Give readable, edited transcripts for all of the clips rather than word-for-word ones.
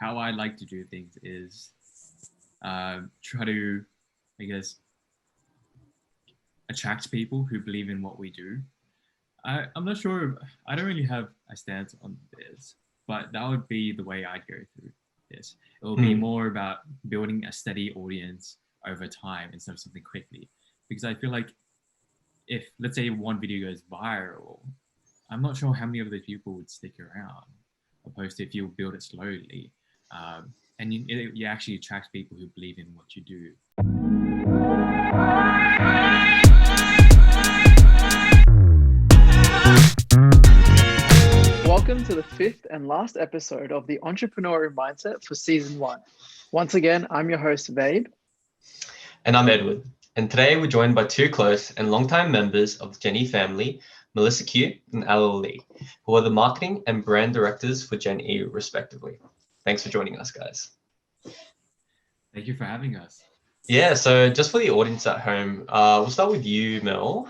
how I like to do things is try to, I guess, attract people who believe in what we do. I'm not sure. I don't really have a stance on this, but that would be the way I'd go through this. It will be more about building a steady audience over time instead of something quickly. Because I feel like if, let's say, one video goes viral, I'm not sure how many of those people would stick around, opposed to if you build it slowly. And you actually attract people who believe in what you do. Welcome to the fifth and last episode of the Entrepreneurial Mindset for Season 1. Once again, I'm your host, Vabe. And I'm Edward. And today we're joined by two close and longtime members of the Jenny family, Melissa Q and Al Lee, who are the marketing and brand directors for Gen E, respectively. Thanks for joining us, guys. Thank you for having us. Yeah, so just for the audience at home, we'll start with you, Mel.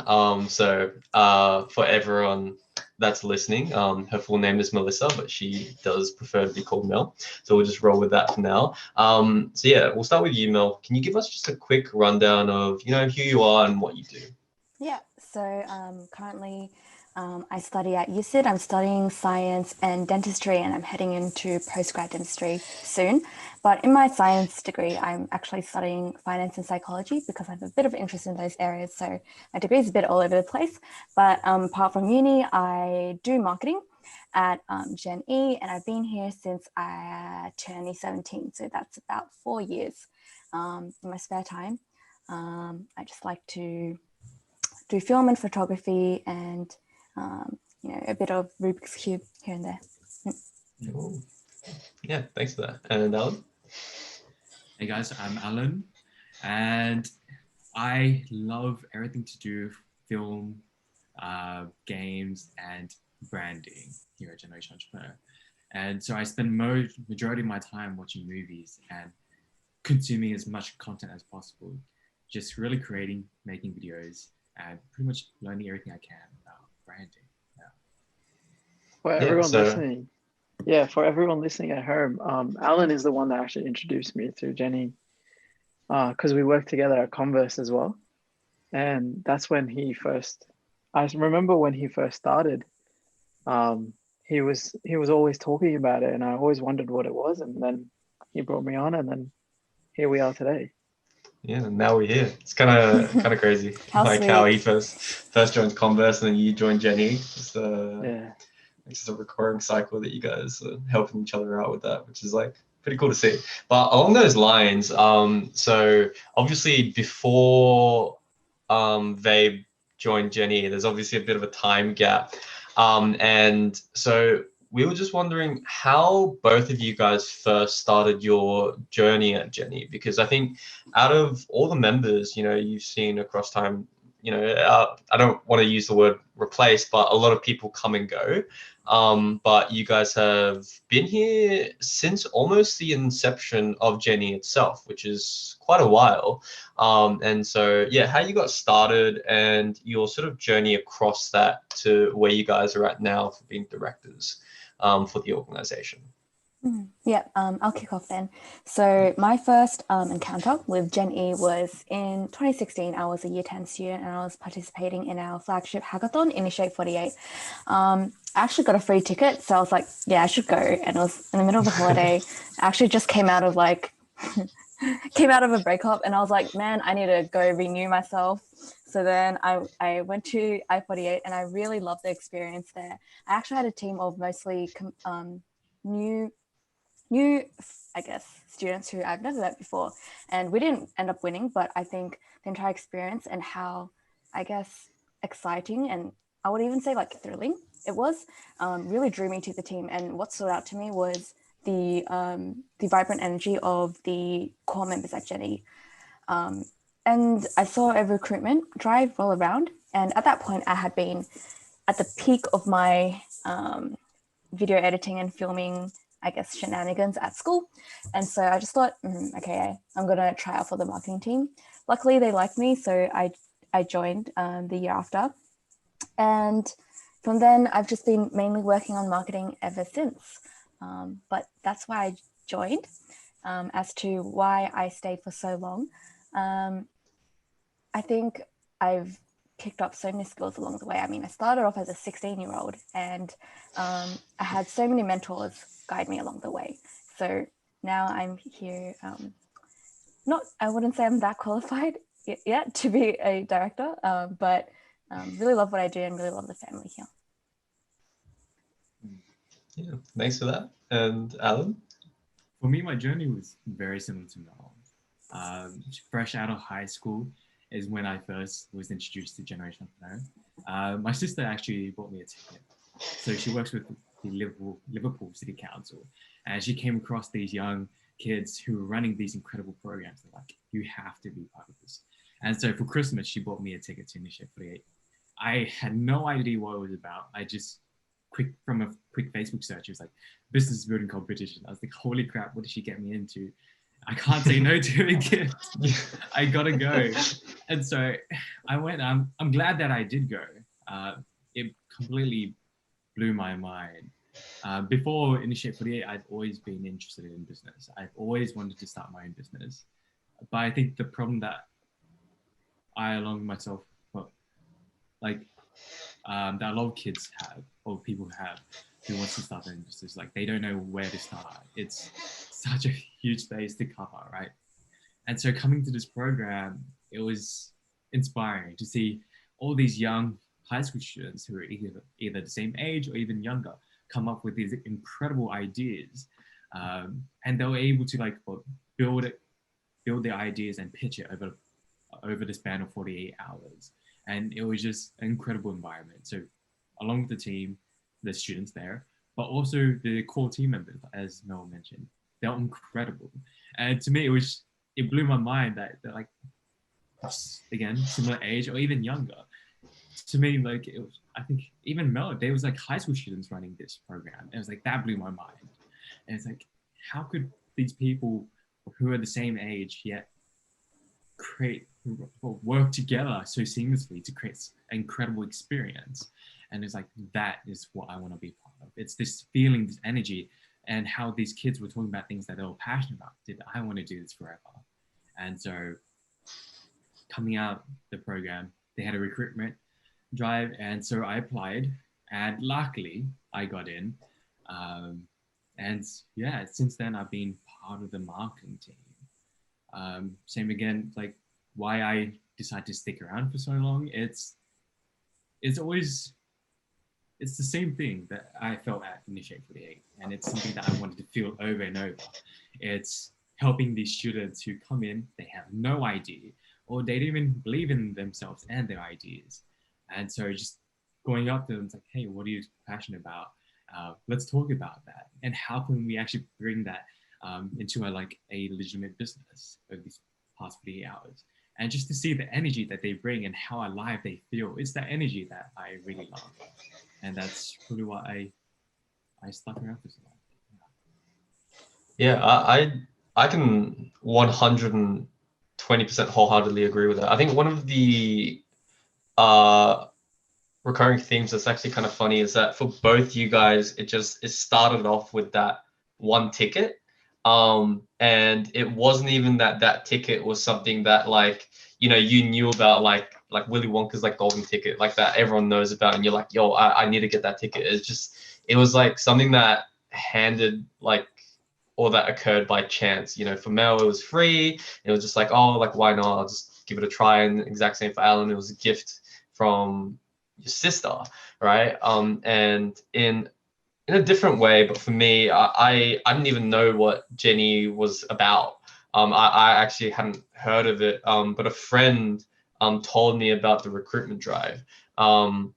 For everyone that's listening, her full name is Melissa, but she does prefer to be called Mel. So we'll just roll with that for now. We'll start with you, Mel. Can you give us just a quick rundown of, who you are and what you do? Yeah, so currently I study at UCID. I'm studying science and dentistry, and I'm heading into postgrad dentistry soon. But in my science degree, I'm actually studying finance and psychology because I have a bit of interest in those areas. So my degree is a bit all over the place. But apart from uni, I do marketing at Gen E, and I've been here since I turned 17. So that's about 4 years. In my spare time, I just like to do film and photography and a bit of Rubik's Cube here and there. Ooh. Yeah, thanks for that. And Alan? Hey guys, I'm Alan, and I love everything to do with film, games, and branding here at Generation Entrepreneur. And so I spend majority of my time watching movies and consuming as much content as possible, just really creating, making videos, and pretty much learning everything I can about branding. For everyone listening at home, Alan is the one that actually introduced me to Jenny because we worked together at Converse as well. And that's when I remember when he first started, he was always talking about it, and I always wondered what it was. And then he brought me on, and then here we are today. Yeah, now we're here. It's kind of crazy. How he first joined Converse and then you joined Jenny. It's a recurring cycle that you guys are helping each other out with that, which is like pretty cool to see. But along those lines, so obviously before they joined Jenny, there's obviously a bit of a time gap. And so we were just wondering how both of you guys first started your journey at Jenny, because I think out of all the members, you've seen across time, I don't want to use the word replace, but a lot of people come and go. But you guys have been here since almost the inception of Jenny itself, which is quite a while. And so, yeah, how you got started and your sort of journey across that to where you guys are at now for being directors for the organization. I'll kick off then. So my first encounter with Gen E was in 2016. I was a year 10 student and I was participating in our flagship hackathon, Initiate 48. I actually got a free ticket, so I was like, yeah, I should go. And it was in the middle of the holiday. I actually just came out of a breakup, and I was like, man, I need to go renew myself. So then I went to I-48 and I really loved the experience there. I actually had a team of mostly new, I guess, students who I've never met before. And we didn't end up winning, but I think the entire experience and how, I guess, exciting and I would even say like thrilling it was, really drew me to the team. And what stood out to me was the vibrant energy of the core members at Jenny. And I saw a recruitment drive roll around. And at that point, I had been at the peak of my video editing and filming, I guess, shenanigans at school. And so I just thought, okay, I'm going to try out for the marketing team. Luckily, they liked me. So I joined the year after. And from then, I've just been mainly working on marketing ever since. But that's why joined. As to why I stayed for so long, I think I've picked up so many skills along the way. I mean, I started off as a 16-year-old, and I had so many mentors guide me along the way. So now I'm here. I wouldn't say I'm that qualified yet to be a director, but really love what I do and really love the family here. Yeah, thanks for that. And Alan? For me, my journey was very similar to Mel. Fresh out of high school is when I first was introduced to Generation Entrepreneur. My sister actually bought me a ticket. So she works with the Liverpool City Council, and she came across these young kids who were running these incredible programs. They're like, you have to be part of this. And so for Christmas, she bought me a ticket to Initiate 48. I had no idea what it was about. I just from a quick Facebook search, it was like business building competition. I was like, holy crap, what did she get me into? I can't say no to a gift. I gotta go. And so I went. I'm glad that I did go. It completely blew my mind. Before Initiate 48, I'd always been interested in business. I've always wanted to start my own business. But I think the problem that I, along myself, that a lot of kids have, or people have, who wants to start their own business, like they don't know where to start. It's such a huge space to cover, right? And so coming to this program, it was inspiring to see all these young high school students who are either the same age or even younger come up with these incredible ideas, and they were able to build their ideas and pitch it over the span of 48 hours. And it was just an incredible environment. So along with the team, the students there, but also the core team members, as Mel mentioned, they're incredible. And to me, it blew my mind that they're like, again, similar age or even younger. To me, like, it was, I think even Mel, they was like high school students running this program. It was like, that blew my mind. And it's like, how could these people who are the same age yet work together so seamlessly to create an incredible experience? And it's like, that is what I want to be part of. It's this feeling, this energy, and how these kids were talking about things that they were passionate about. Did I want to do this forever? And so coming out the program, they had a recruitment drive, and so I applied, and luckily I got in. And yeah, since then I've been part of the marketing team. Same again, like why I decided to stick around for so long. It's the same thing that I felt at Initiate 48, and it's something that I wanted to feel over and over. It's helping these students who come in, they have no idea, or they don't even believe in themselves and their ideas. And so just going up to them, it's like, hey, what are you passionate about? Let's talk about that. And how can we actually bring that into a legitimate business over these past 48 hours? And just to see the energy that they bring and how alive they feel, it's that energy that I really love. And that's really why I stuck around for so long. Yeah, I can 120% wholeheartedly agree with that. I think one of the recurring themes that's actually kind of funny is that for both you guys, it started off with that one ticket. And it wasn't even that ticket was something that you knew about, like Willy Wonka's golden ticket, like that everyone knows about, and you're like, yo, I need to get that ticket. It was like something that or that occurred by chance. For Mel, it was free. It was just like, oh, why not? I'll just give it a try. And exact same for Alan, it was a gift from your sister, right? And in a different way, but for me, I didn't even know what Jenny was about. I actually hadn't heard of it, but a friend told me about the recruitment drive, and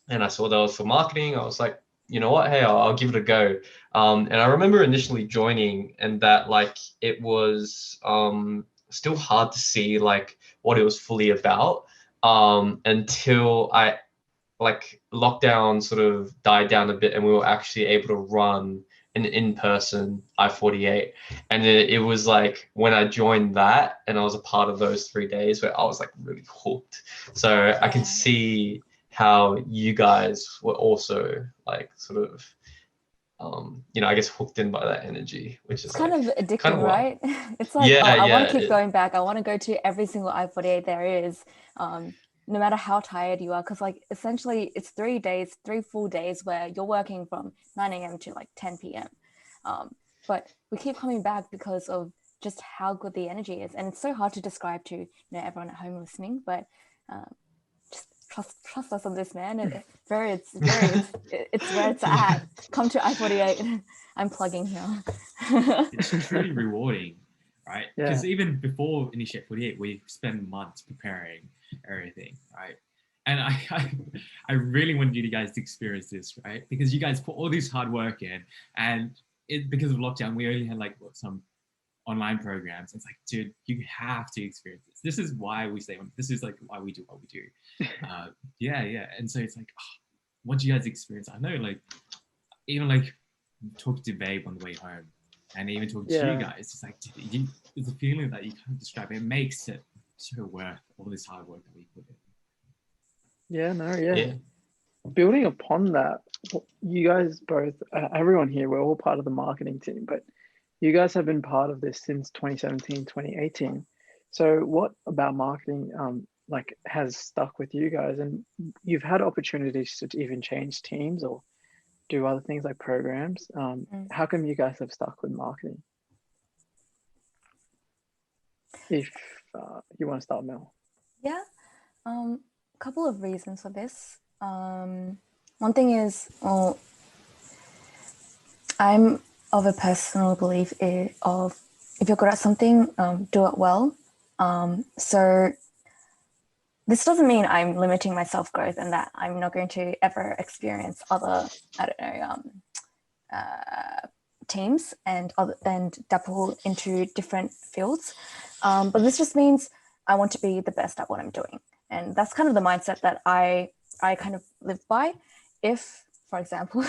I saw that was for marketing. I was like, you know what? Hey, I'll give it a go. And I remember initially joining, and that it was still hard to see what it was fully about until lockdown sort of died down a bit, and we were actually able to run an in-person I-48. And it was when I joined that and I was a part of those 3 days where I was really hooked. So I can see how you guys were also I guess hooked in by that energy, which is kind of addictive, kind of right? It's like, yeah, I want to keep going back. I want to go to every single I-48 there is, no matter how tired you are, because like essentially it's 3 full days where you're working from 9 a.m. to like 10 p.m. But we keep coming back because of just how good the energy is, and it's so hard to describe to everyone at home listening, but just trust us on this, man. It's where it's at. Come to I-48. I'm plugging here. It's truly rewarding, right? Because Yeah. even before Initiate 48, we spend months preparing everything, right? And I really want you guys to experience this, right? Because you guys put all this hard work in, and because of lockdown, we only had like some online programs. It's like, dude, you have to experience this. This is why we stay on. This is like why we do what we do. Yeah. And so it's like, what do you guys experience? I know, like, even like talking to Babe on the way home, and even talking to you guys, it's like, it's a feeling that you can't describe. It makes it so worth all this hard work that we put in. Yeah. Building upon that, you guys both, everyone here, we're all part of the marketing team, but you guys have been part of this since 2017, 2018. So what about marketing like has stuck with you guys? And you've had opportunities to even change teams or do other things like programs. How come you guys have stuck with marketing? If you want to start, Mel. Yeah, couple of reasons for this. One thing is, I'm of a personal belief of if you're good at something, do it well. So this doesn't mean I'm limiting my self-growth and that I'm not going to ever experience other, teams and dabble into different fields. But this just means I want to be the best at what I'm doing. And that's kind of the mindset that I kind of live by. If, for example,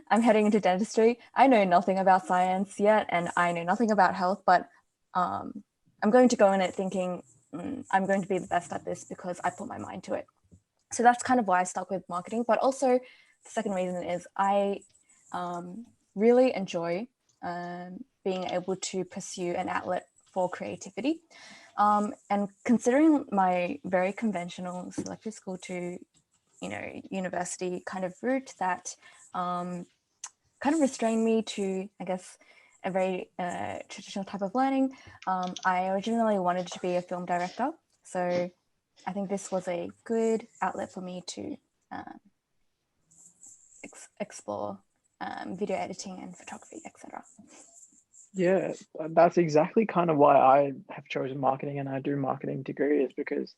I'm heading into dentistry, I know nothing about science yet, and I know nothing about health, but I'm going to go in it thinking I'm going to be the best at this because I put my mind to it. So that's kind of why I stuck with marketing. But also the second reason is I really enjoy being able to pursue an outlet for creativity. And considering my very conventional selective school to, university kind of route that kind of restrained me to, I guess, a very traditional type of learning. I originally wanted to be a film director. So I think this was a good outlet for me to explore video editing and photography, etc. Yeah, that's exactly kind of why I have chosen marketing and I do marketing degree, is because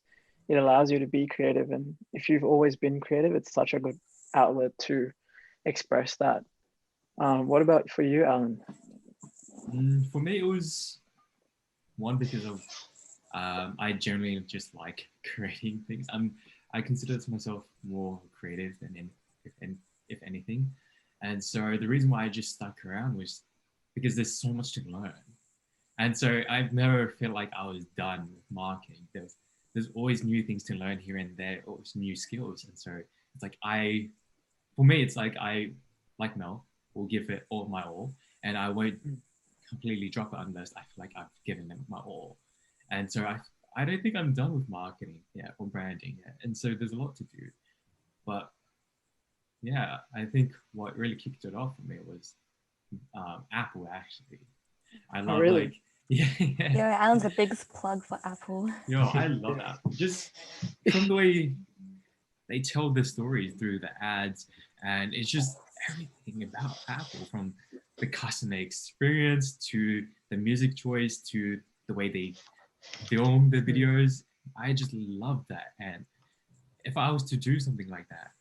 it allows you to be creative. And if you've always been creative, it's such a good outlet to express that. What about for you, Alan? For me, it was one because of I generally just like creating things. I consider myself more creative than if anything, and so the reason why I just stuck around was because there's so much to learn, and so I've never felt like I was done with marketing. There's always new things to learn here and there, always new skills, and so it's like for me, it's like I, like Mel, will give it all my all, and I won't completely drop it unless I feel like I've given them my all. And so I don't think I'm done with marketing yet or branding yet. And so there's a lot to do. But yeah, I think what really kicked it off for me was Apple, actually. I love really? Yeah, Alan's a big plug for Apple. I love Apple. Just from the way they tell the stories through the ads, and it's just everything about Apple, from the customer experience to the music choice to the way they film the videos. I just love that. And if I was to do something like that,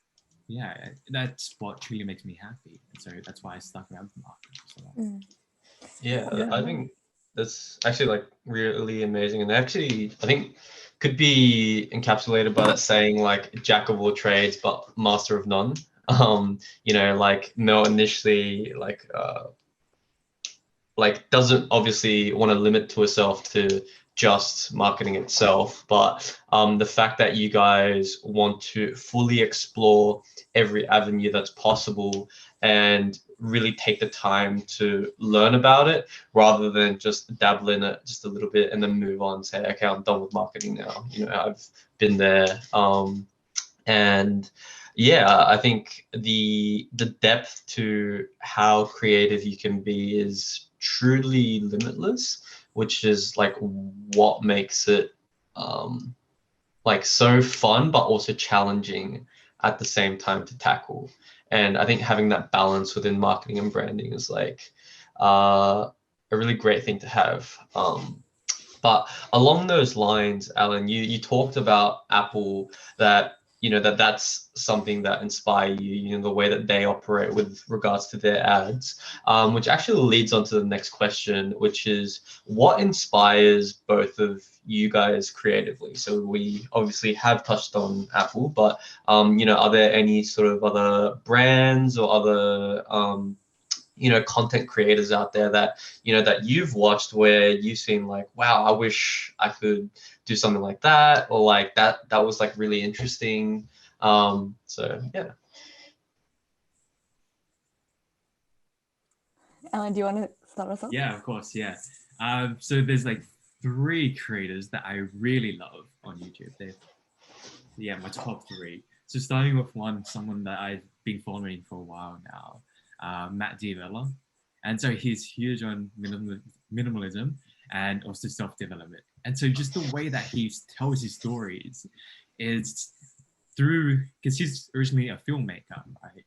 yeah, that's what truly makes me happy. And so that's why I stuck around for marketing. Yeah, I think that's actually like really amazing, and actually I think could be encapsulated by that saying, like, jack of all trades but master of none. Like Mel initially like doesn't obviously want to limit to herself to just marketing itself, but the fact that you guys want to fully explore every avenue that's possible and really take the time to learn about it rather than just dabble in it just a little bit and then move on and say, okay, I'm done with marketing now. You know, I've been there. And yeah, I think the depth to how creative you can be is truly limitless, which is like what makes it like so fun, but also challenging at the same time to tackle. And I think having that balance within marketing and branding is like a really great thing to have. But along those lines, Alan, you talked about Apple, that you know that's something that inspire you, you know, the way that they operate with regards to their ads, which actually leads on to the next question, which is what inspires both of you guys creatively? So we obviously have touched on Apple, but you know, are there any sort of other brands or other you know, content creators out there that, you know, that you've watched where you've seen like, wow, I wish I could do something like that, or like that was like really interesting. So yeah. Alan, do you want to start us off? Yeah, of course. Yeah. So there's like 3 creators that I really love on YouTube. They're my top 3. So starting with someone that I've been following for a while now, Matt D'Avella. And so he's huge on minimalism and also self-development. And so just the way that he tells his stories is through, because he's originally a filmmaker, right?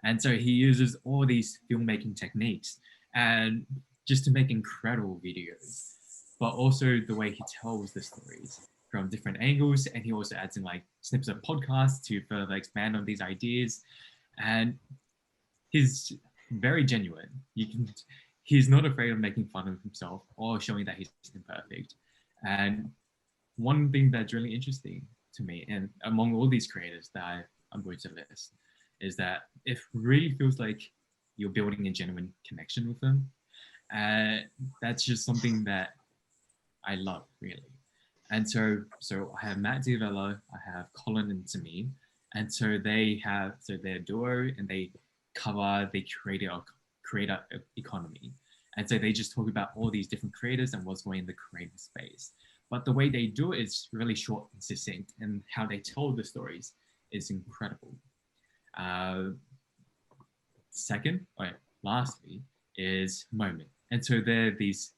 And so he uses all these filmmaking techniques and just to make incredible videos, but also the way he tells the stories from different angles. And he also adds in like snippets of podcasts to further expand on these ideas. And he's very genuine. He's not afraid of making fun of himself or showing that he's imperfect. And one thing that's really interesting to me, and among all these creators that I'm going to list, is that it really feels like you're building a genuine connection with them. That's just something that I love, really. And so I have Matt D'Avella, I have Colin and Samin, and so they're a duo, and they create a economy. And so they just talk about all these different creators and what's going in the creative space. But the way they do it is really short and succinct, and how they tell the stories is incredible. Lastly, is Moment. And so they're these,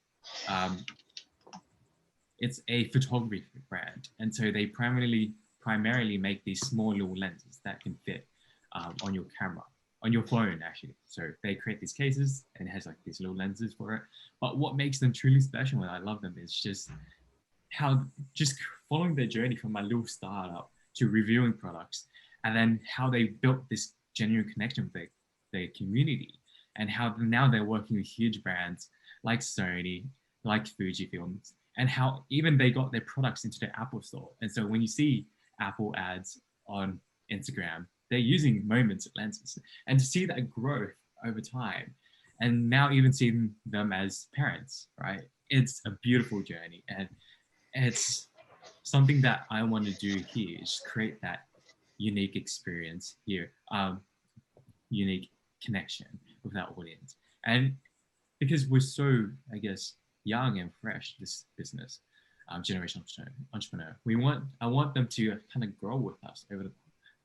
it's a photography brand. And so they primarily make these small little lenses that can fit on your camera, on your phone actually. So they create these cases and it has like these little lenses for it. But what makes them truly special, and I love them, is just following their journey from a little startup to reviewing products, and then how they built this genuine connection with their community, and how now they're working with huge brands like Sony, like Fujifilm, and how even they got their products into the Apple store. And so when you see Apple ads on Instagram, they're using Moments lenses, and to see that growth over time, and now even seeing them as parents, right? It's a beautiful journey, and it's something that I want to do here, is create that unique experience here, unique connection with our audience. And because we're so, I guess, young and fresh, this business, generational entrepreneur, I want them to kind of grow with us over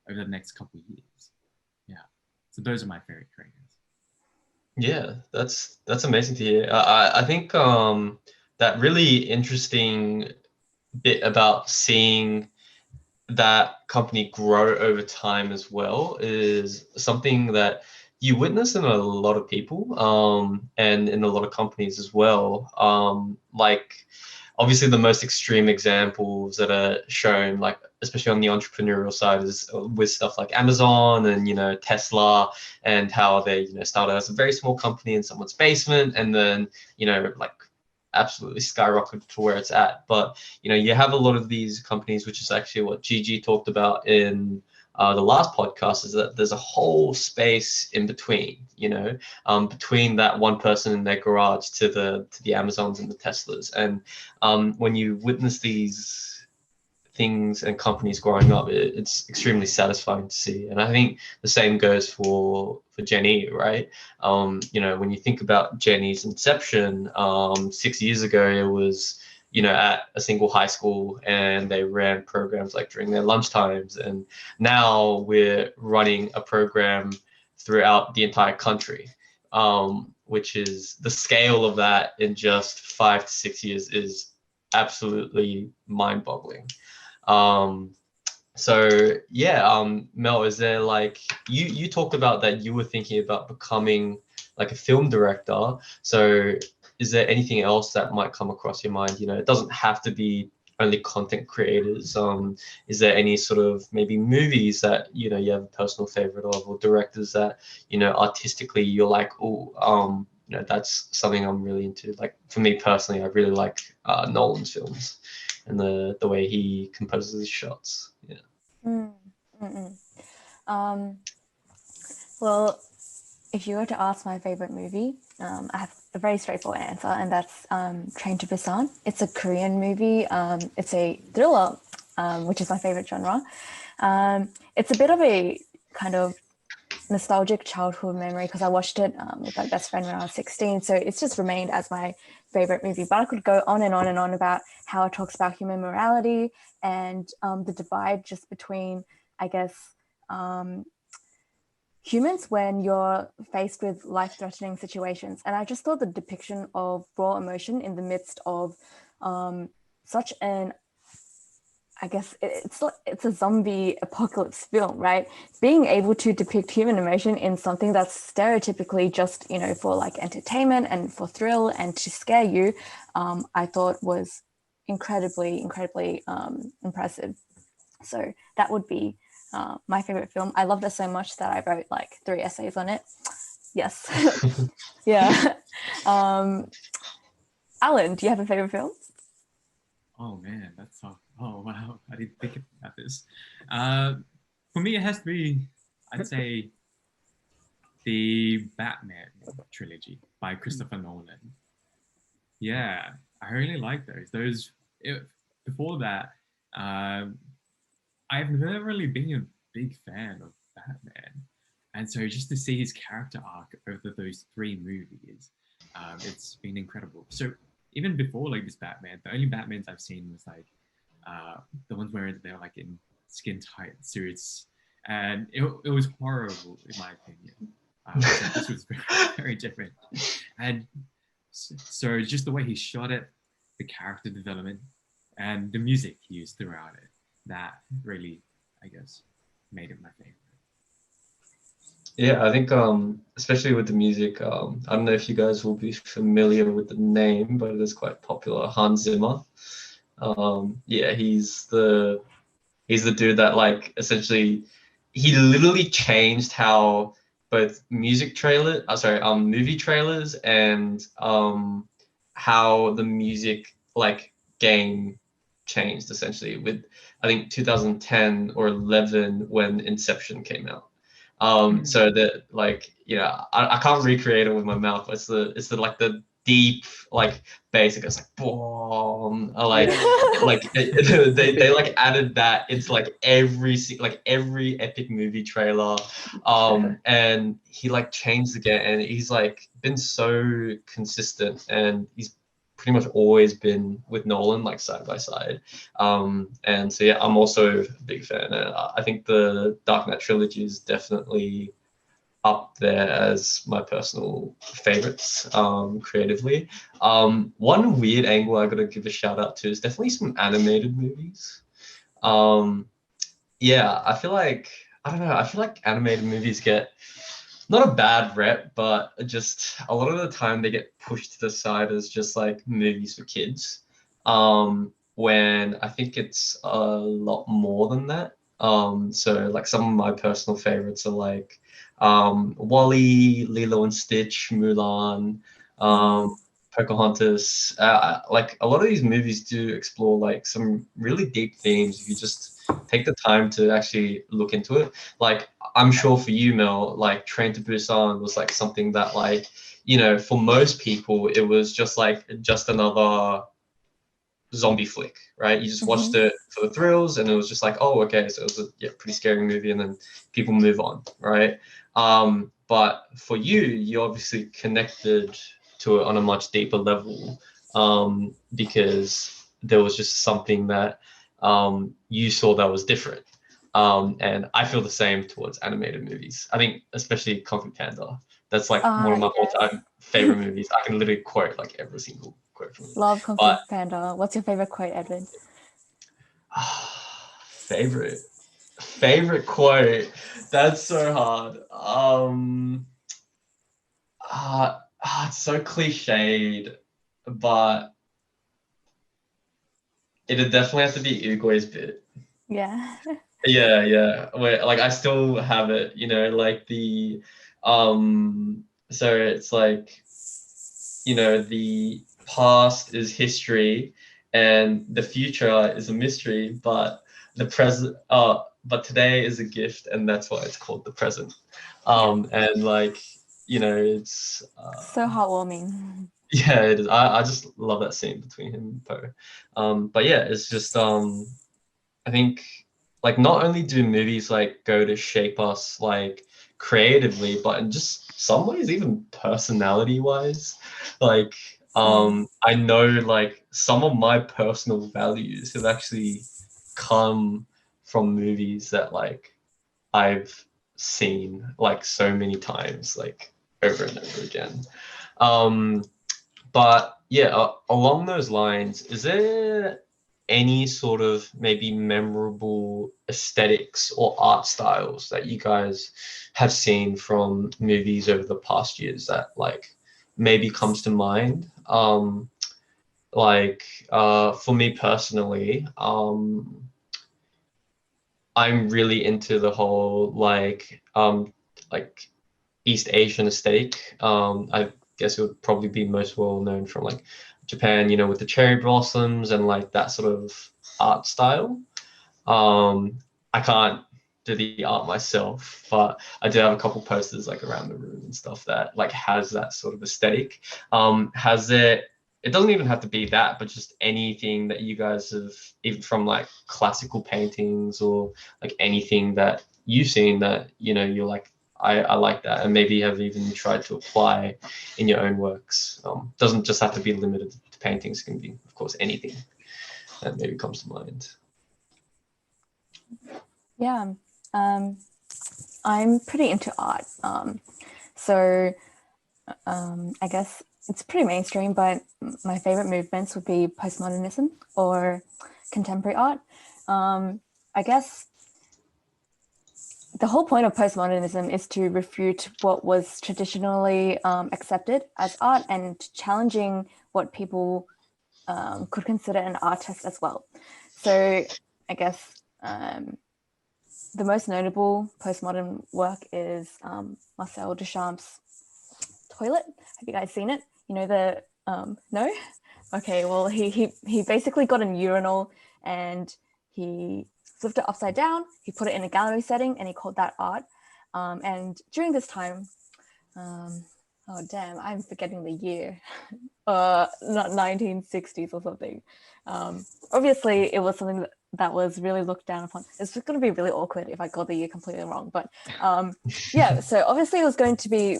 the next couple of years. Yeah. So those are my favorite creators. Yeah, that's amazing to hear. I think that really interesting bit about seeing that company grow over time as well is something that you witness in a lot of people, and in a lot of companies as well. Like obviously the most extreme examples that are shown, like especially on the entrepreneurial side, is with stuff like Amazon and, you know, Tesla, and how they, you know, started as a very small company in someone's basement, and then, you know, like absolutely skyrocketed to where it's at. But, you know, you have a lot of these companies, which is actually what Gigi talked about in the last podcast, is that there's a whole space in between, between that one person in their garage to the Amazons and the Teslas. And when you witness these things and companies growing up, it's extremely satisfying to see. And I think the same goes for Jenny, right? When you think about Jenny's inception, 6 years ago, it was, at a single high school, and they ran programs like during their lunch times. And now we're running a program throughout the entire country, which is the scale of that in just 5 to 6 years is absolutely mind-boggling. Mel, is there like, you talked about that you were thinking about becoming like a film director. So is there anything else that might come across your mind? It doesn't have to be only content creators. Is there any sort of maybe movies that, you have a personal favorite of, or directors that, artistically you're like, oh, that's something I'm really into. Like for me personally, I really like Nolan's films and the way he composes his shots. Well, if you were to ask my favorite movie, I have a very straightforward answer, and that's Train to Busan. It's a Korean movie. It's a thriller, which is my favorite genre. It's a bit of a kind of nostalgic childhood memory because I watched it with my best friend when I was 16. So it's just remained as my favorite movie. But I could go on and on and on about how it talks about human morality and the divide just between, I guess, humans when you're faced with life-threatening situations. And I just thought the depiction of raw emotion in the midst of such an, I guess it's a zombie apocalypse film, right? Being able to depict human emotion in something that's stereotypically just, for like entertainment and for thrill and to scare you, I thought was incredibly impressive. So that would be my favorite film. I loved it so much that I wrote like 3 essays on it. Yes. Yeah. Alan, do you have a favorite film? Oh man, that's tough. Oh wow, I didn't think about this. For me, it has to be, I'd say, the Batman trilogy by Christopher Nolan. Yeah, I really like those. Before that, I've never really been a big fan of Batman, and so just to see his character arc over those 3 movies, it's been incredible. So even before like this Batman, the only Batmans I've seen was like the ones where they're like in skin tight suits, and it was horrible in my opinion. So this was very, very different, and so just the way he shot it, the character development, and the music he used throughout it, that really, I guess, made it my favorite. Yeah, I think especially with the music, I don't know if you guys will be familiar with the name, but it is quite popular. Hans Zimmer. He's the dude that like essentially he literally changed how both movie trailers and how the music like game changed essentially with I think 2010 or 11 when Inception came out. So that like I can't recreate it with my mouth. It's the like the deep like bass. It goes like boom. They like added that into like every epic movie trailer. And he like changed the game, and he's like been so consistent, and he's pretty much always been with Nolan like side by side. And so yeah, I'm also a big fan. I think the Dark Knight trilogy is definitely up there as my personal favorites creatively. One weird angle I gotta give a shout out to is definitely some animated movies. I feel like animated movies get not a bad rep, but just a lot of the time they get pushed to the side as just like movies for kids. When I think it's a lot more than that. So like some of my personal favorites are like WALL-E, Lilo and Stitch, Mulan, Pocahontas. Like a lot of these movies do explore like some really deep themes if you just take the time to actually look into it. Like, I'm sure for you, Mel, like Train to Busan was like something that, like, you know, for most people, it was just another zombie flick, right? You just watched it for the thrills, and it was just like, oh, okay, so it was a pretty scary movie, and then people move on, right? But for you, you obviously connected to it on a much deeper level, because there was just something that you saw that was different. And I feel the same towards animated movies. I think especially Kung Fu Panda. That's like one of my all-time favorite movies. I can literally quote like every single quote from it. Love Kung Fu Panda. What's your favorite quote, Edwin? Favorite quote. That's so hard. It's so cliched, but it'd definitely have to be Uguay's bit. Yeah. Yeah. Where, like, I still have it, you know, like the so it's like, you know, the past is history and the future is a mystery, but the present but today is a gift, and that's why it's called the present. And like, you know, it's so heartwarming. yeah, it is. I just love that scene between him and Poe. But yeah, it's just I think, like, not only do movies like go to shape us like creatively, but in just some ways even personality wise. Like, I know like some of my personal values have actually come from movies that like I've seen like so many times, like over and over again. But yeah, along those lines, is there any sort of maybe memorable aesthetics or art styles that you guys have seen from movies over the past years that like maybe comes to mind? For me personally, I'm really into the whole like East Asian aesthetic. I guess it would probably be most well known from like Japan, you know, with the cherry blossoms and like that sort of art style. I can't do the art myself, but I do have a couple posters like around the room and stuff that like has that sort of aesthetic. It doesn't even have to be that, but just anything that you guys have, even from like classical paintings or like anything that you've seen that, you know, you're like, I like that, and maybe have even tried to apply in your own works. Doesn't just have to be limited to paintings. It can be, of course, anything that maybe comes to mind. Yeah, I'm pretty into art. So I guess it's pretty mainstream, but my favorite movements would be postmodernism or contemporary art. I guess the whole point of postmodernism is to refute what was traditionally accepted as art and challenging what people could consider an artist as well. So I guess the most notable postmodern work is Marcel Duchamp's Toilet. Have you guys seen it? You know the no? Okay, well he basically got a urinal and he flipped it upside down. He put it in a gallery setting and he called that art. And during this time, oh damn, I'm forgetting the year. Not 1960s or something. Obviously, it was something that was really looked down upon. It's just going to be really awkward if I got the year completely wrong. But yeah, so obviously it was going to be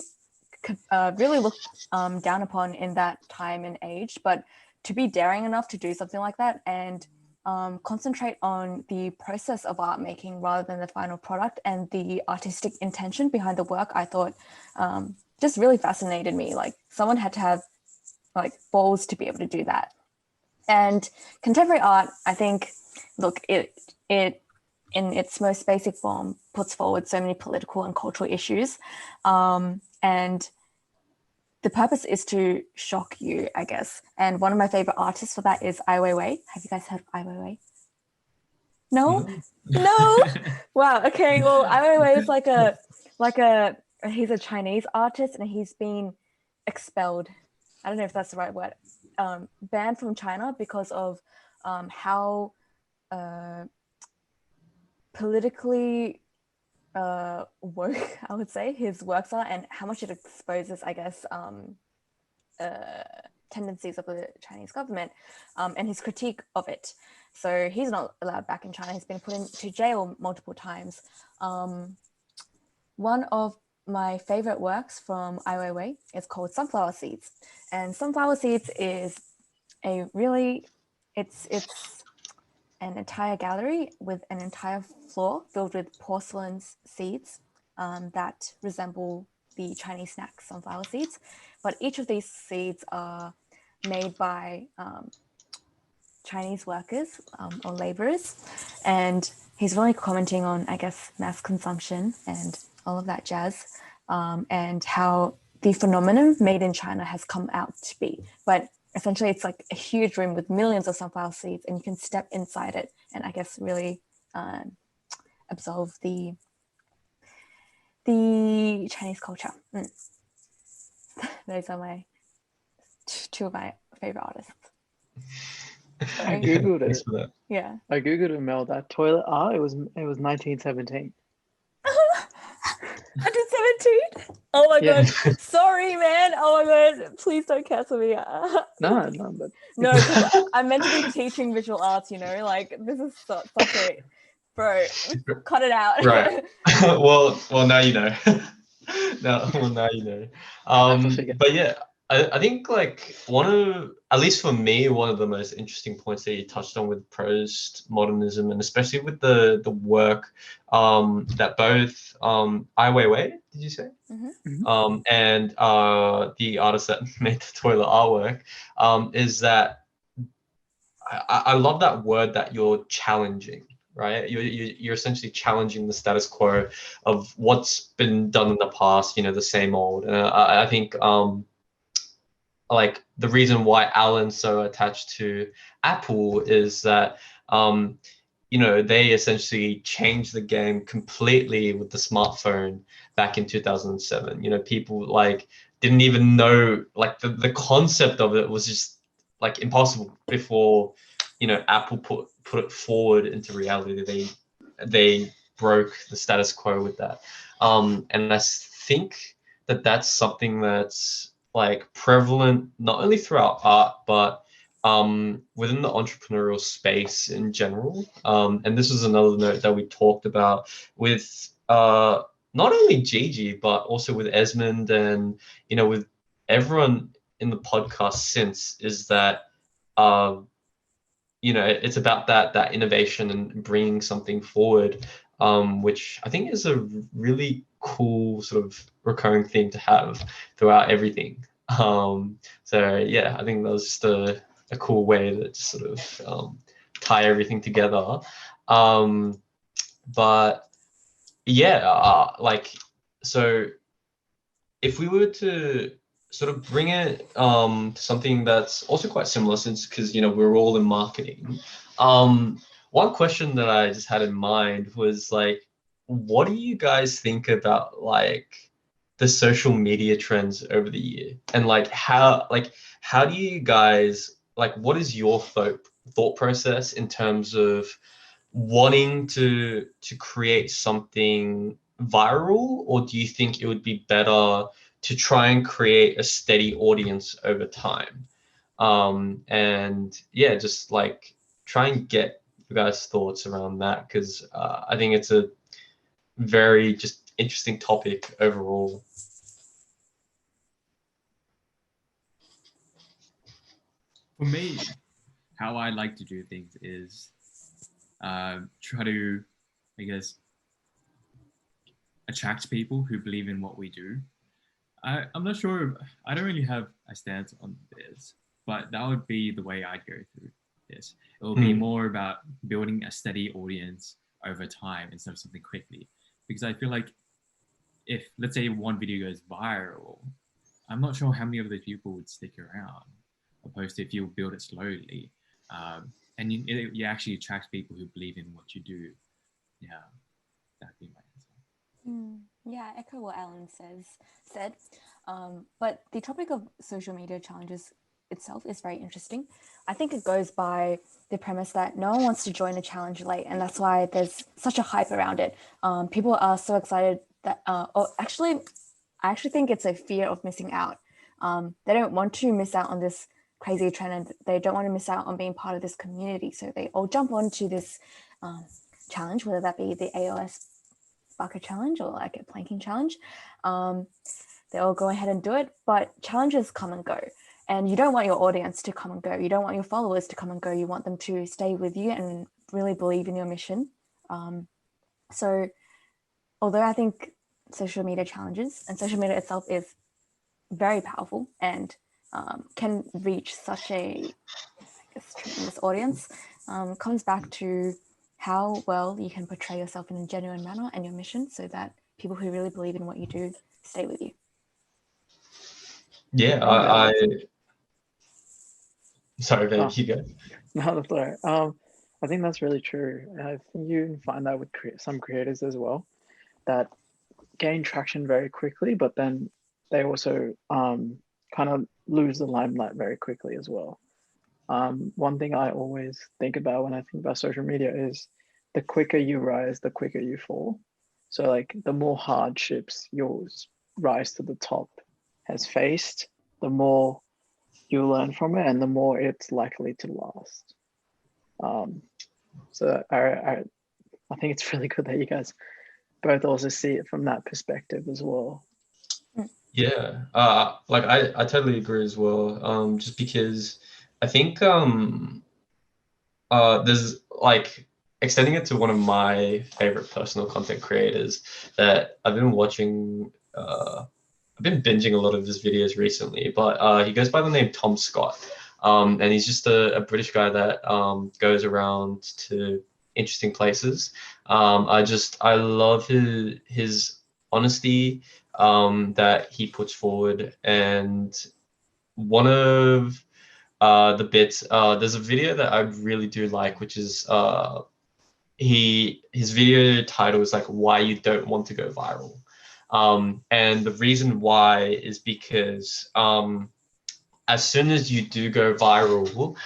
really looked down upon in that time and age. But to be daring enough to do something like that and concentrate on the process of art making rather than the final product and the artistic intention behind the work, I thought just really fascinated me. Like someone had to have like balls to be able to do that. And contemporary art, I think, look, it in its most basic form puts forward so many political and cultural issues. And the purpose is to shock you, I guess. And one of my favorite artists for that is Ai Weiwei. Have you guys heard of Ai Weiwei? No? No? Wow. Okay. Well, Ai Weiwei is he's a Chinese artist and he's been expelled. I don't know if that's the right word. Banned from China because of how politically woke, I would say, his works are, and how much it exposes, I guess, tendencies of the Chinese government, and his critique of it. So he's not allowed back in China. He's been put into jail multiple times. One of my favorite works from Ai Weiwei is called Sunflower Seeds. And Sunflower Seeds is it's an entire gallery with an entire floor filled with porcelain seeds that resemble the Chinese snack sunflower seeds. But each of these seeds are made by Chinese workers or laborers. And he's really commenting on, I guess, mass consumption and all of that jazz, and how the phenomenon made in China has come out to be. But essentially, it's like a huge room with millions of sunflower seeds, and you can step inside it and, I guess, really absorb the Chinese culture. Those are my two of my favorite artists. I googled it. Yeah. I googled it, Mel. That toilet art. It was 1917. 117. Oh my god. Sorry, man. Oh my god. Please don't cancel me. No, but no, because I'm meant to be teaching visual arts. Like this is such a bro. Cut it out. Right. well, now you know. now you know. But yeah. I think like at least for me, one of the most interesting points that you touched on with postmodernism, and especially with the work that both Ai Weiwei, did you say? Mm-hmm. And the artist that made the toilet artwork, is that I love that word that you're challenging. Right, you're essentially challenging the status quo of what's been done in the past. The same old. And I think like the reason why Alan's so attached to Apple is that they essentially changed the game completely with the smartphone back in 2007. People like didn't even know, like the concept of it was just like impossible before Apple put it forward into reality. They broke the status quo with that, and I think that's something that's like prevalent not only throughout art but within the entrepreneurial space in general. And this was another note that we talked about with not only Gigi but also with Esmond and with everyone in the podcast since, is that it's about that innovation and bringing something forward, which I think is a really cool sort of recurring theme to have throughout everything. So yeah, I think that was just a cool way to just sort of tie everything together. But yeah, so if we were to sort of bring it to something that's also quite similar, because we're all in marketing. One question that I just had in mind was like, what do you guys think about like the social media trends over the year, and like how do you guys, like, what is your thought process in terms of wanting to create something viral, or do you think it would be better to try and create a steady audience over time? And yeah, just like try and get you guys' thoughts around that, because I think it's a very just interesting topic overall. For me, how I like to do things is try to, I guess, attract people who believe in what we do. I'm not sure. I don't really have a stance on this, but that would be the way I'd go through this. It will be more about building a steady audience over time instead of something quickly. Because I feel like if, let's say, one video goes viral, I'm not sure how many of those people would stick around, opposed to if you build it slowly. And you actually attract people who believe in what you do. Yeah, that'd be my answer. Yeah, I echo what Alan said. But the topic of social media challenges itself is very interesting. I think it goes by the premise that no one wants to join a challenge late, and that's why there's such a hype around it. People are so excited that, I actually think it's a fear of missing out. They don't want to miss out on this crazy trend, and they don't want to miss out on being part of this community. So they all jump onto this challenge, whether that be the ALS bucket challenge or like a planking challenge. They all go ahead and do it, but challenges come and go. And you don't want your audience to come and go. You don't want your followers to come and go. You want them to stay with you and really believe in your mission. So although I think social media challenges and social media itself is very powerful and can reach such a tremendous audience, comes back to how well you can portray yourself in a genuine manner and your mission so that people who really believe in what you do stay with you. Yeah, sorry, babe, you go. No, that's all right. I think that's really true. And I think you find that with some creators as well, that gain traction very quickly, but then they also kind of lose the limelight very quickly as well. One thing I always think about when I think about social media is the quicker you rise, the quicker you fall. So like the more hardships your rise to the top has faced, the more you learn from it and the more it's likely to last. So I think it's really good that you guys both also see it from that perspective as well. Yeah, like I totally agree as well. Just because I think there's like extending it to one of my favorite personal content creators that I've been watching. I've been binging a lot of his videos recently, but he goes by the name Tom Scott. And he's just a British guy that goes around to interesting places. I love his honesty that he puts forward. And one of the bits, there's a video that I really do like, which is his video title is like why you don't want to go viral. And the reason why is because as soon as you do go viral,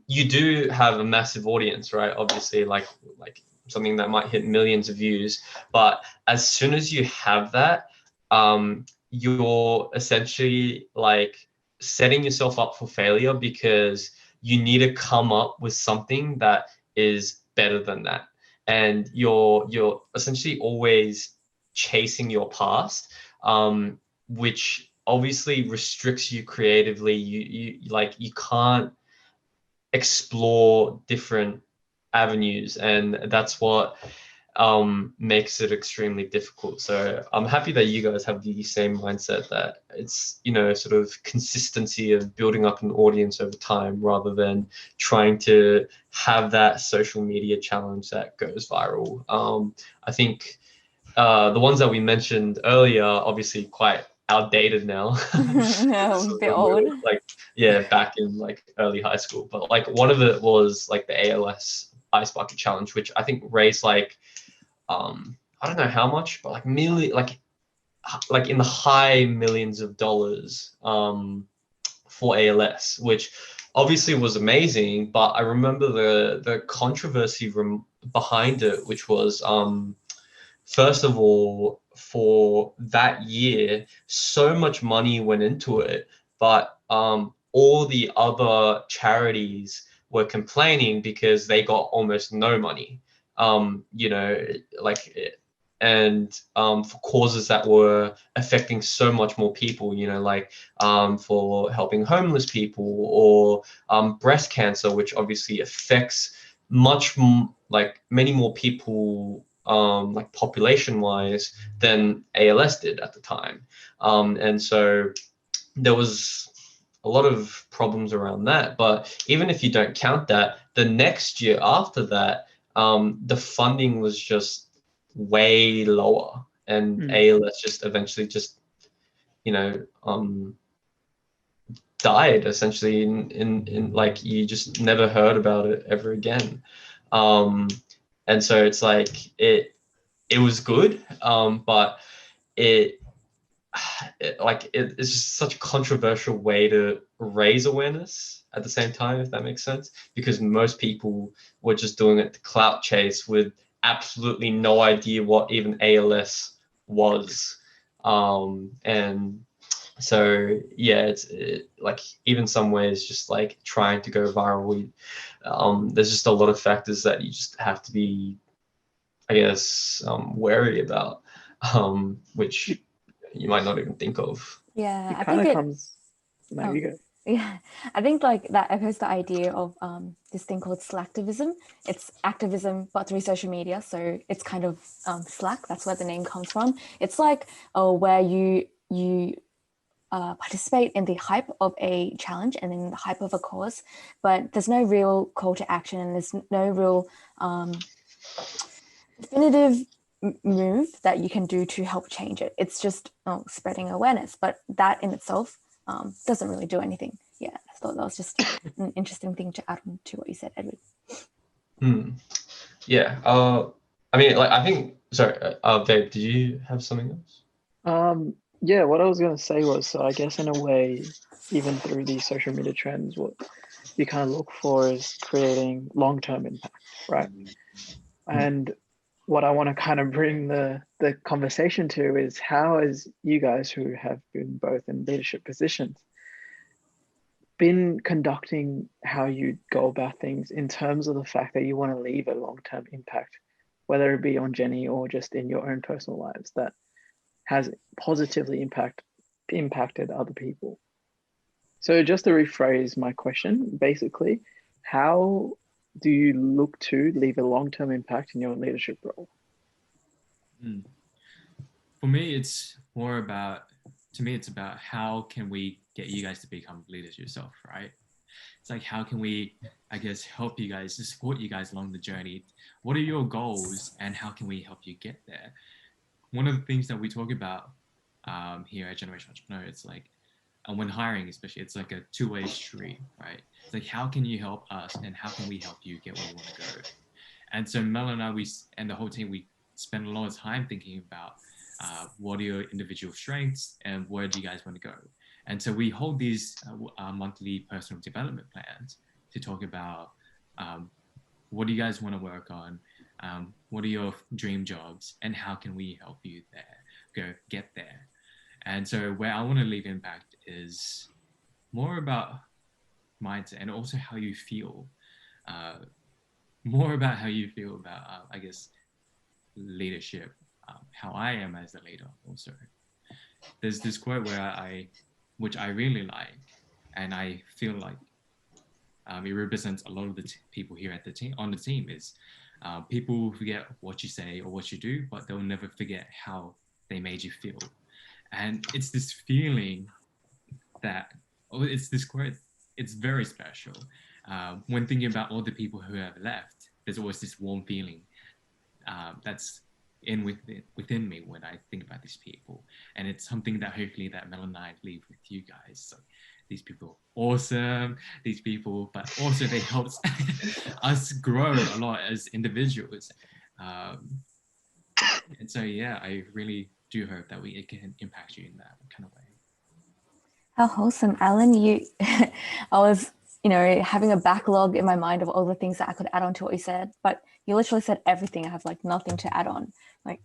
you do have a massive audience, right? Obviously, like something that might hit millions of views. But as soon as you have that, you're essentially like setting yourself up for failure because you need to come up with something that is better than that. And you're essentially always chasing your past, which obviously restricts you creatively. You can't explore different avenues, and that's what makes it extremely difficult. So I'm happy that you guys have the same mindset, that it's, sort of consistency of building up an audience over time rather than trying to have that social media challenge that goes viral. I think the ones that we mentioned earlier, obviously quite outdated now. Yeah, a bit old. Like, yeah, back in like early high school. But like one of it was like the Als Ice Bucket challenge, which I think raised like, I don't know how much, but like like in the high millions of dollars for ALS, which obviously was amazing. But I remember the controversy behind it, which was first of all, for that year, so much money went into it, but all the other charities were complaining because they got almost no money. For causes that were affecting so much more people, for helping homeless people or breast cancer, which obviously affects many more people, like population wise, than ALS did at the time. And so there was a lot of problems around that. But even if you don't count that, the next year after that, the funding was just way lower, and ALS just eventually just died essentially in like, you just never heard about it ever again. And so it's like it was good, but it it's just such a controversial way to raise awareness at the same time, if that makes sense, because most people were just doing it to clout chase with absolutely no idea what even ALS was. And so yeah, it's like even some ways just like trying to go viral, there's just a lot of factors that you just have to be, I guess, wary about, which you might not even think of. Yeah, I think it comes. No, you go. Yeah, I think like that echoes the idea of this thing called Slacktivism. It's activism, but through social media. So it's kind of Slack. That's where the name comes from. It's like where you participate in the hype of a challenge and in the hype of a cause, but there's no real call to action and there's no real definitive move that you can do to help change it. It's just spreading awareness, but that in itself doesn't really do anything. Yeah, I thought that was just an interesting thing to add on to what you said, Edward. Yeah, I mean, like, I think, sorry, Babe, did you have something else? Yeah, what I was going to say was, so I guess in a way, even through these social media trends, what you kind of look for is creating long-term impact, right? And what I want to kind of bring the conversation to is how, as you guys who have been both in leadership positions, been conducting how you go about things in terms of the fact that you want to leave a long-term impact, whether it be on Jenny or just in your own personal lives, that has positively impacted other people. So just to rephrase my question, basically, how do you look to leave a long-term impact in your leadership role? For me, it's about how can we get you guys to become leaders yourself, right? It's like, how can we, I guess, help you guys, to support you guys along the journey? What are your goals and how can we help you get there? One of the things that we talk about here at Generation Entrepreneur, it's like, and when hiring especially, it's like a two-way street, right? It's like, how can you help us and how can we help you get where you want to go? And so Mel and I, and the whole team, we spend a lot of time thinking about what are your individual strengths and where do you guys want to go? And so we hold these monthly personal development plans to talk about what do you guys want to work on? What are your dream jobs and how can we help you get there? And so where I want to leave impact is more about mindset and also how you feel, more about how you feel about, I guess, leadership, how I am as a leader also. There's this quote which I really like, and I feel like it represents a lot of the people here at the team, on the team, is people forget what you say or what you do, but they'll never forget how they made you feel. And it's this feeling that, it's this quote, it's very special. When thinking about all the people who have left, there's always this warm feeling that's within me when I think about these people. And it's something that hopefully that Mel and I leave with you guys. So these people are awesome, these people, but also they helped us grow a lot as individuals. And so, yeah, I really do hope that it can impact you in that kind of way. How wholesome, Alan. I was, having a backlog in my mind of all the things that I could add on to what you said, but you literally said everything. I have like nothing to add on. Like,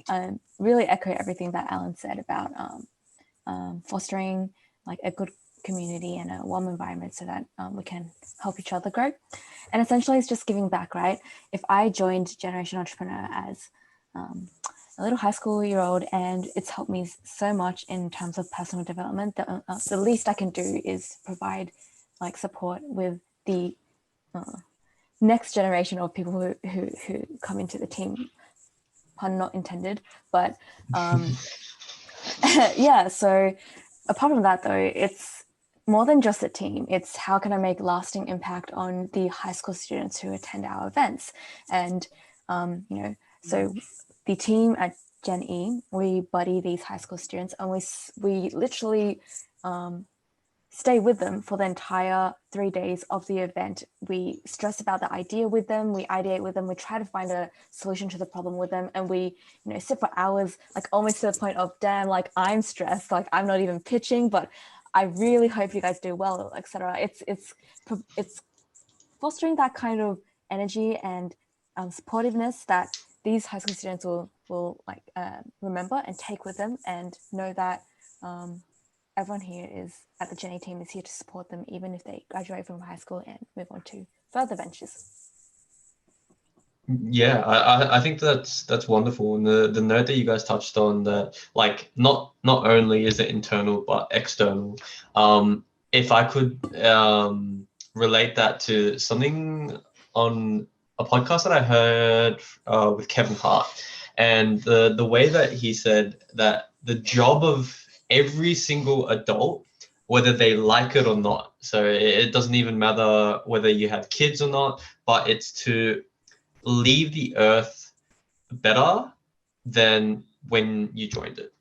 really echo everything that Alan said about fostering like a good community and a warm environment so that we can help each other grow. And essentially it's just giving back, right? If I joined Generation Entrepreneur as a little high school year old and it's helped me so much in terms of personal development, the least I can do is provide like support with the next generation of people who come into the team, pun not intended, but yeah. So apart from that though, it's more than just a team. It's how can I make lasting impact on the high school students who attend our events. And so the team at Gen E, we buddy these high school students and we literally stay with them for the entire 3 days of the event. We stress about the idea with them, we ideate with them, we try to find a solution to the problem with them, and we, sit for hours, like almost to the point of, damn, like I'm stressed, like I'm not even pitching, but I really hope you guys do well, etc. It's fostering that kind of energy and supportiveness that these high school students will remember and take with them, and know that everyone here is at the Jenny team is here to support them, even if they graduate from high school and move on to further ventures. Yeah, I think that's wonderful. And the note that you guys touched on, that like not only is it internal but external. If I could relate that to something on a podcast that I heard with Kevin Hart, and the way that he said that the job of every single adult, whether they like it or not, so it doesn't even matter whether you have kids or not, but it's to leave the earth better than when you joined it.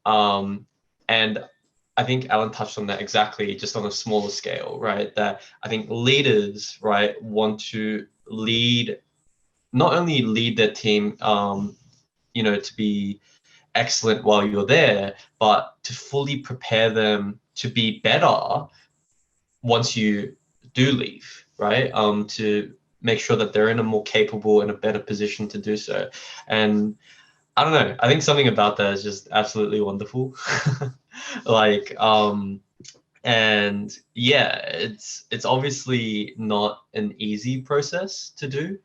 And I think Alan touched on that exactly, just on a smaller scale, right? That I think leaders, right, want to lead, not only lead their team, to be excellent while you're there, but to fully prepare them to be better once you do leave, right? To make sure that they're in a more capable and a better position to do so. And I don't know, I think something about that is just absolutely wonderful. And yeah, it's obviously not an easy process to do.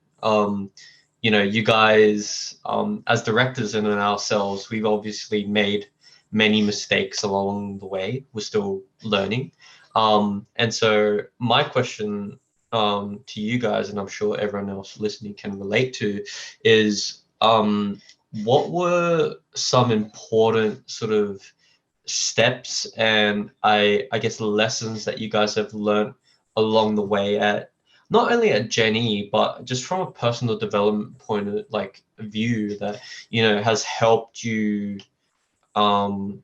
You guys, as directors and in ourselves, we've obviously made many mistakes along the way. We're still learning. And so my question to you guys, and I'm sure everyone else listening can relate to, is what were some important sort of steps and I guess lessons that you guys have learned along the way, at not only at Jenny, but just from a personal development point of view, that has helped you along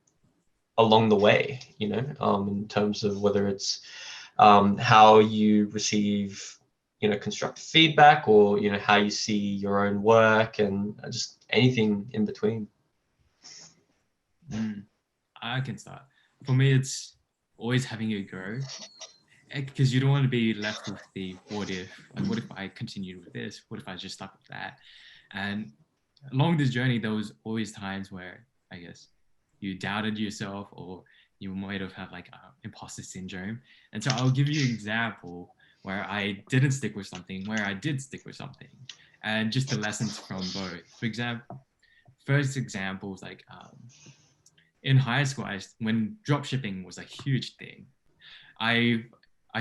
the way, in terms of whether it's how you receive constructive feedback, or how you see your own work, and just anything in between. I can start. For me, it's always having a go, because you don't want to be left with the what if. Like, what if I continued with this? What if I just stuck with that? And along this journey, there was always times where I guess you doubted yourself, or you might have had imposter syndrome. And so I'll give you an example where I didn't stick with something, where I did stick with something, and just the lessons from both. For example, first example was in high school, when drop shipping was a huge thing, I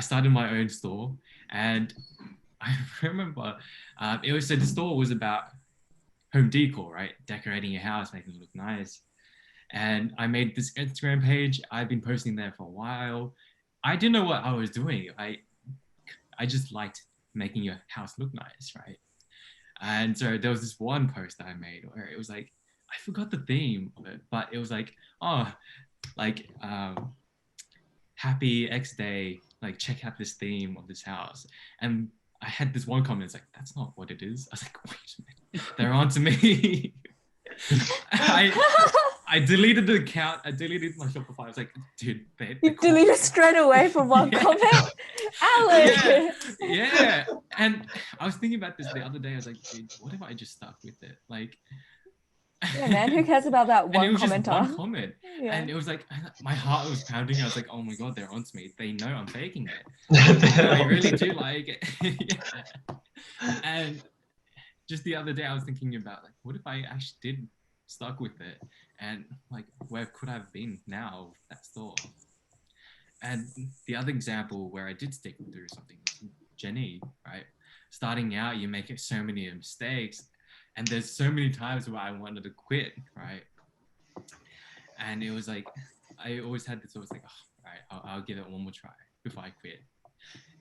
started my own store, and I remember the store was about home decor, right? Decorating your house, making it look nice. And I made this Instagram page. I've been posting there for a while. I didn't know what I was doing. I just liked making your house look nice, right? And so there was this one post that I made where it was I forgot the theme of it, but it was happy X day, check out this theme of this house. And I had this one comment, it's that's not what it is. I was wait a minute, they're on to me. I deleted the account. I deleted my Shopify. I was dude, you deleted straight away from one comment? Alan! Yeah. And I was thinking about this the other day. I was dude, what if I just stuck with it? Yeah, man, who cares about that one and it was commenter? Just one comment. Yeah. And it was my heart was pounding. I was oh my God, they're on to me. They know I'm faking it. They really do like it. Yeah. And just the other day, I was thinking about what if I actually did stuck with it, and where could I have been now with that store? And the other example where I did stick through something was Jenny, right? Starting out, you make so many mistakes, and there's so many times where I wanted to quit, right? And it was I always had this, right, I'll give it one more try before I quit.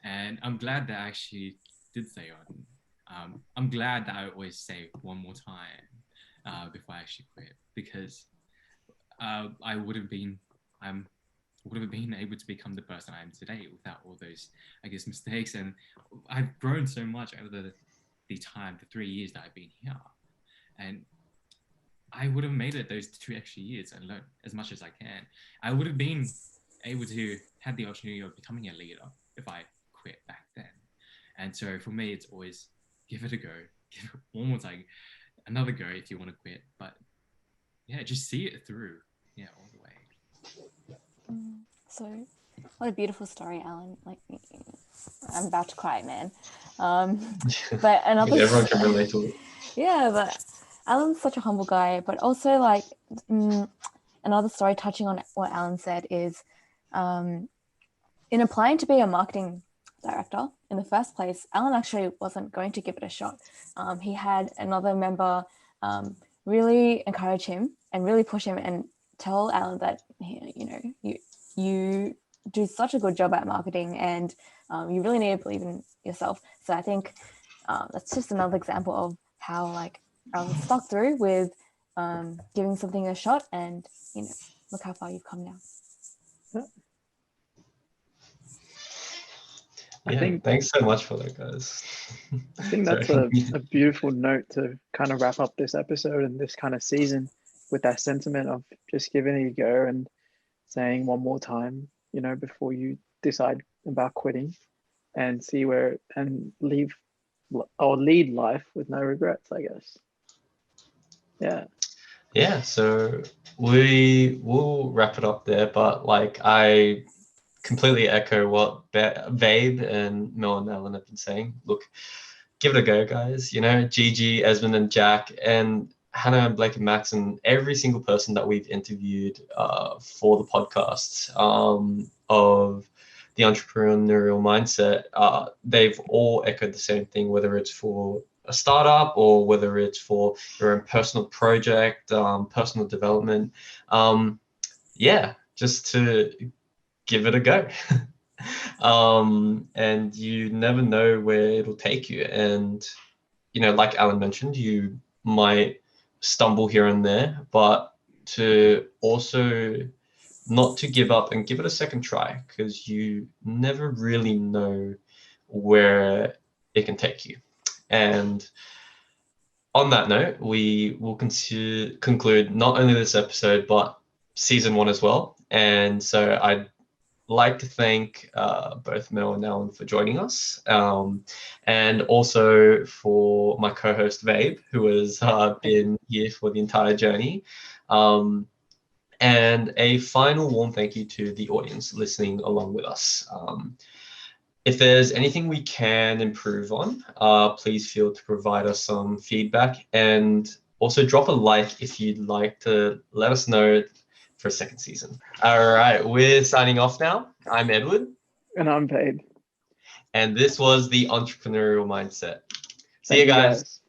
And I'm glad that I actually did stay on. I'm glad that I always say one more time before I actually quit, because I would have been, would have been able to become the person I am today without all those, I guess, mistakes. And I've grown so much over the 3 years that I've been here. And I would have made it those 2 extra years and learned as much as I can. I would have been able to have the opportunity of becoming a leader if I quit back then. And so for me, it's always give it a go, give it one more time, another go if you want to quit. But yeah, just see it through, all the way. So what a beautiful story, Alan. Like, I'm about to cry, man. But another everyone can relate to it. Yeah, but Alan's such a humble guy. But also, like, another story touching on what Alan said is, in applying to be a marketing director in the first place, Alan actually wasn't going to give it a shot. He had another member really encourage him and really push him and tell Alan that, you do such a good job at marketing, and you really need to believe in yourself. So I think that's just another example of how, like, Alan stuck through with giving something a shot, and look how far you've come now. I think, thanks so much for that, guys. I think that's a beautiful note to kind of wrap up this episode and this kind of season, with that sentiment of just giving it a go and saying one more time, before you decide about quitting, and see where, and lead life with no regrets, I guess. Yeah, so we will wrap it up there, but like, I completely echo what Vabe and Mel and Alan have been saying. Look, give it a go, guys. Gigi, Esmond and Jack, and Hannah and Blake and Max, and every single person that we've interviewed for the podcast of the entrepreneurial mindset, they've all echoed the same thing, whether it's for a startup or whether it's for your own personal project, personal development. Just to give it a go. And you never know where it'll take you. And, like Alan mentioned, you might stumble here and there, but to also not to give up and give it a second try, because you never really know where it can take you. And on that note, we will conclude not only this episode, but season 1 as well. And so I'd like to thank both Mel and Alan for joining us, and also for my co-host Vabe, who has been here for the entire journey. And a final warm thank you to the audience listening along with us. If there's anything we can improve on, please feel to provide us some feedback, and also drop a like if you'd like to let us know for a second season. All right, we're signing off now. I'm Edward. And I'm Paid. And this was the Entrepreneurial Mindset. See you guys.